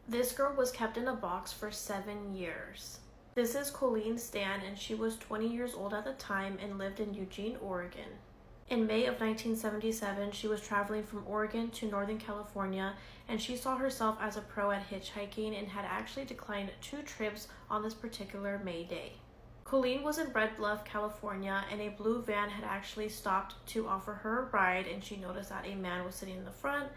This girl was kept in a box for 7 years. This is Colleen Stan, and she was 20 years old at the time and lived in Eugene, Oregon. In May of 1977, she was traveling from Oregon to Northern California, and she saw herself as a pro at hitchhiking and had actually declined 2 trips on this particular May day. Colleen was in Red Bluff, California, and a blue van had actually stopped to offer her a ride, and she noticed that a man was sitting in the front.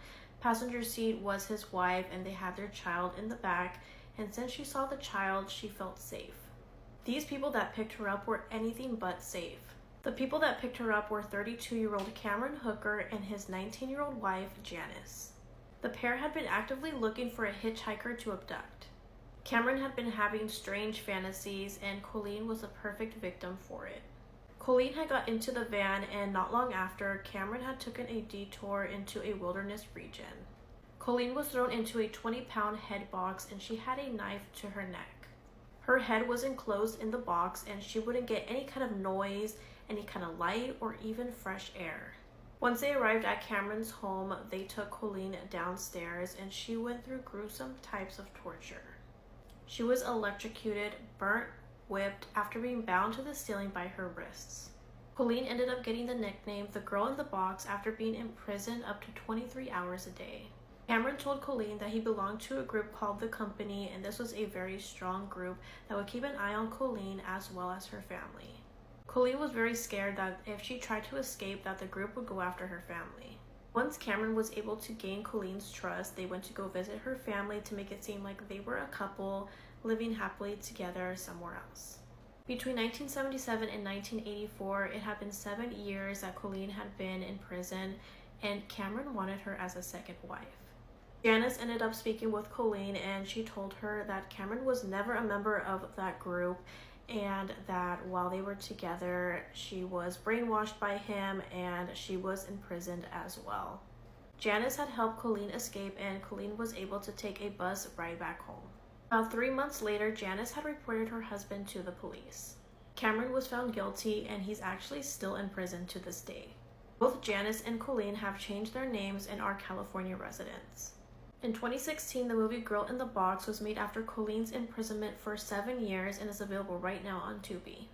Passenger seat was his wife, and they had their child in the back, and since she saw the child, she felt safe. These people that picked her up were anything but safe. The people that picked her up were 32-year-old Cameron Hooker and his 19-year-old wife, Janice. The pair had been actively looking for a hitchhiker to abduct. Cameron had been having strange fantasies, and Colleen was a perfect victim for it. Colleen had got into the van, and not long after, Cameron had taken a detour into a wilderness region. Colleen was thrown into a 20-pound head box, and she had a knife to her neck. Her head was enclosed in the box, and she wouldn't get any kind of noise, any kind of light, or even fresh air. Once they arrived at Cameron's home, they took Colleen downstairs, and she went through gruesome types of torture. She was electrocuted, burnt, whipped, after being bound to the ceiling by her wrists. Colleen ended up getting the nickname the girl in the box after being imprisoned up to 23 hours a day. Cameron told Colleen that he belonged to a group called The Company, and this was a very strong group that would keep an eye on Colleen as well as her family. Colleen was very scared that if she tried to escape, that the group would go after her family. Once Cameron was able to gain Colleen's trust, they went to go visit her family to make it seem like they were a couple living happily together somewhere else. Between 1977 and 1984, it had been 7 years that Colleen had been in prison, and Cameron wanted her as a second wife. Janice ended up speaking with Colleen, and she told her that Cameron was never a member of that group, and that while they were together, she was brainwashed by him and she was imprisoned as well. Janice had helped Colleen escape, and Colleen was able to take a bus ride back home. About 3 months later, Janice had reported her husband to the police. Cameron was found guilty, and he's actually still in prison to this day. Both Janice and Colleen have changed their names and are California residents. In 2016, the movie Girl in the Box was made after Colleen's imprisonment for 7 years and is available right now on Tubi.